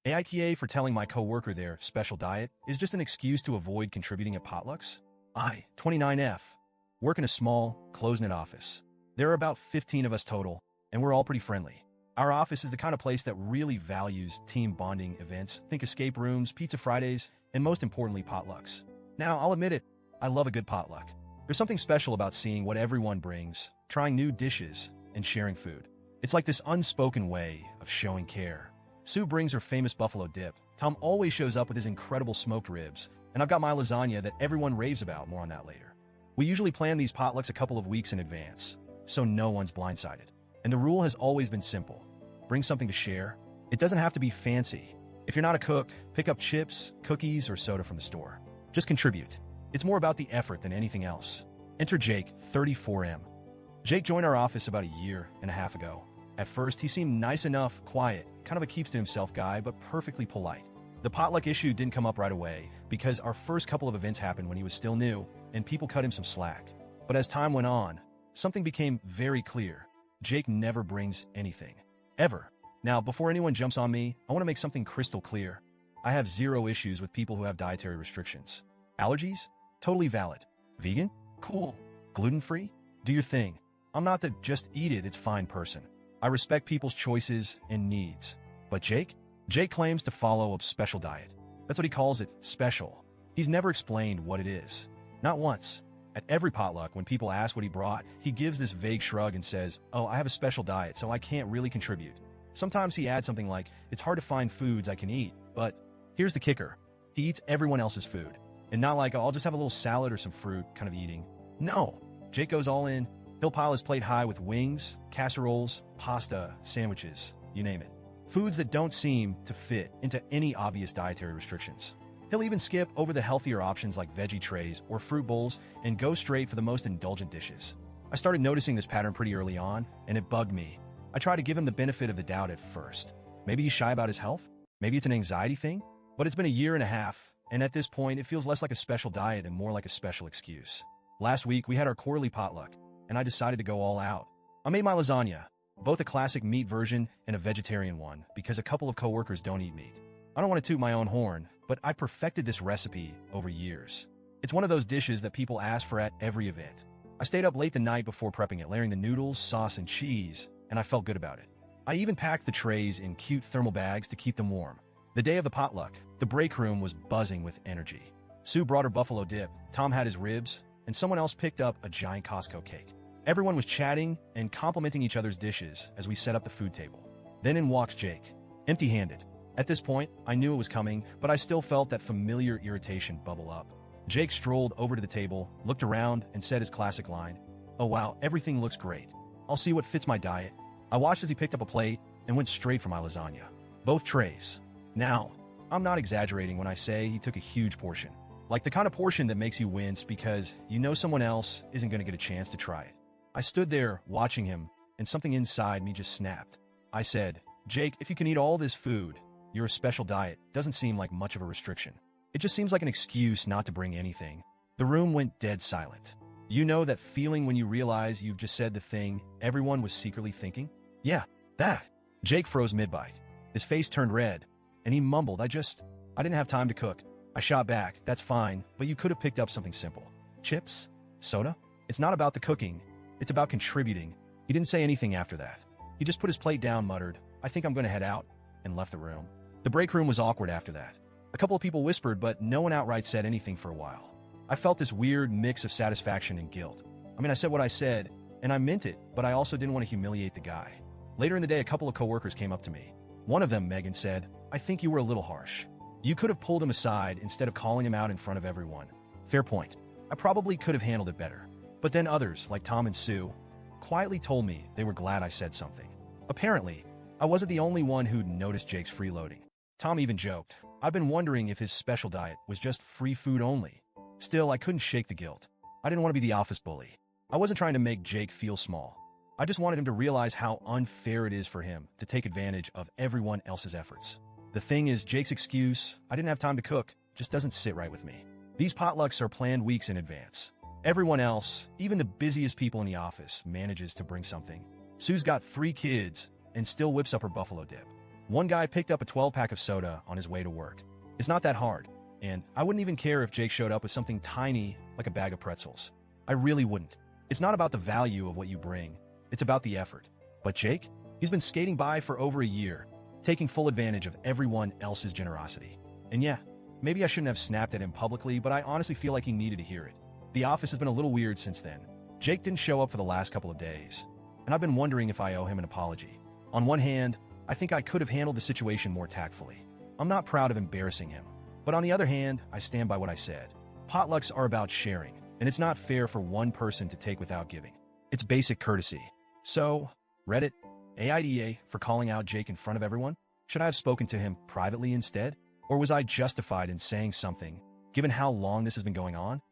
AITA for telling my coworker their special diet is just an excuse to avoid contributing at potlucks? I, 29F, work in a small, closed-knit office. There are about 15 of us total, and we're all pretty friendly. Our office is the kind of place that really values team bonding events. Think escape rooms, pizza Fridays, and most importantly, potlucks. Now, I'll admit it, I love a good potluck. There's something special about seeing what everyone brings, trying new dishes, and sharing food. It's like this unspoken way of showing care. Sue brings her famous buffalo dip. Tom always shows up with his incredible smoked ribs, and I've got my lasagna that everyone raves about. More on that later. We usually plan these potlucks a couple of weeks in advance, so no one's blindsided. And the rule has always been simple. Bring something to share. It doesn't have to be fancy. If you're not a cook, pick up chips, cookies, or soda from the store. Just contribute. It's more about the effort than anything else. Enter Jake, 34M. Jake joined our office about a year and a half ago. At first, he seemed nice enough, quiet, kind of a keeps-to-himself guy, but perfectly polite. The potluck issue didn't come up right away because our first couple of events happened when he was still new, and people cut him some slack. But as time went on, something became very clear. Jake never brings anything. Ever. Now, before anyone jumps on me, I want to make something crystal clear. I have zero issues with people who have dietary restrictions. Allergies? Totally valid. Vegan? Cool. Gluten-free? Do your thing. I'm not the just eat it, it's fine person. I respect people's choices and needs. But Jake? Jake claims to follow a special diet. That's what he calls it, special. He's never explained what it is. Not once. At every potluck, when people ask what he brought, he gives this vague shrug and says, "Oh, I have a special diet, so I can't really contribute." Sometimes he adds something like, "It's hard to find foods I can eat," but here's the kicker. He eats everyone else's food. And not like, "Oh, I'll just have a little salad or some fruit," kind of eating. No. Jake goes all in. He'll pile his plate high with wings, casseroles, pasta, sandwiches, you name it. Foods that don't seem to fit into any obvious dietary restrictions. He'll even skip over the healthier options like veggie trays or fruit bowls and go straight for the most indulgent dishes. I started noticing this pattern pretty early on, and it bugged me. I tried to give him the benefit of the doubt at first. Maybe he's shy about his health? Maybe it's an anxiety thing? But it's been a year and a half, and at this point, it feels less like a special diet and more like a special excuse. Last week, we had our quarterly potluck, and I decided to go all out. I made my lasagna, both a classic meat version and a vegetarian one, because a couple of coworkers don't eat meat. I don't want to toot my own horn, but I perfected this recipe over years. It's one of those dishes that people ask for at every event. I stayed up late the night before prepping it, layering the noodles, sauce, and cheese, and I felt good about it. I even packed the trays in cute thermal bags to keep them warm. The day of the potluck, the break room was buzzing with energy. Sue brought her buffalo dip, Tom had his ribs, and someone else picked up a giant Costco cake. Everyone was chatting and complimenting each other's dishes as we set up the food table. Then in walks Jake, empty-handed. At this point, I knew it was coming, but I still felt that familiar irritation bubble up. Jake strolled over to the table, looked around, and said his classic line, "Oh wow, everything looks great. I'll see what fits my diet." I watched as he picked up a plate and went straight for my lasagna. Both trays. Now, I'm not exaggerating when I say he took a huge portion. Like the kind of portion that makes you wince because you know someone else isn't going to get a chance to try it. I stood there watching him, and something inside me just snapped. I said, "Jake, if you can eat all this food, your special diet doesn't seem like much of a restriction. It just seems like an excuse not to bring anything." The room went dead silent. You know that feeling when you realize you've just said the thing everyone was secretly thinking? Yeah, that. Jake froze mid-bite. His face turned red, and he mumbled, I didn't have time to cook." I shot back, "That's fine, but you could have picked up something simple. Chips? Soda? It's not about the cooking. It's about contributing." He didn't say anything after that. He just put his plate down, muttered, "I think I'm going to head out," and left the room. The break room was awkward after that. A couple of people whispered, but no one outright said anything for a while. I felt this weird mix of satisfaction and guilt. I said what I said, and I meant it, but I also didn't want to humiliate the guy. Later in the day, a couple of coworkers came up to me. One of them, Megan, said, "I think you were a little harsh. You could have pulled him aside instead of calling him out in front of everyone." Fair point. I probably could have handled it better. But then others, like Tom and Sue, quietly told me they were glad I said something. Apparently, I wasn't the only one who'd noticed Jake's freeloading. Tom even joked, "I've been wondering if his special diet was just free food only." Still, I couldn't shake the guilt. I didn't want to be the office bully. I wasn't trying to make Jake feel small. I just wanted him to realize how unfair it is for him to take advantage of everyone else's efforts. The thing is, Jake's excuse, "I didn't have time to cook," just doesn't sit right with me. These potlucks are planned weeks in advance. Everyone else, even the busiest people in the office, manages to bring something. Sue's got 3 kids and still whips up her buffalo dip. One guy picked up a 12-pack of soda on his way to work. It's not that hard, and I wouldn't even care if Jake showed up with something tiny like a bag of pretzels. I really wouldn't. It's not about the value of what you bring, it's about the effort. But Jake, he's been skating by for over a year, taking full advantage of everyone else's generosity. And yeah, maybe I shouldn't have snapped at him publicly, but I honestly feel like he needed to hear it. The office has been a little weird since then. Jake didn't show up for the last couple of days, and I've been wondering if I owe him an apology. On one hand, I think I could have handled the situation more tactfully. I'm not proud of embarrassing him. But on the other hand, I stand by what I said. Potlucks are about sharing, and it's not fair for one person to take without giving. It's basic courtesy. So, Reddit, AITA for calling out Jake in front of everyone? Should I have spoken to him privately instead? Or was I justified in saying something, given how long this has been going on?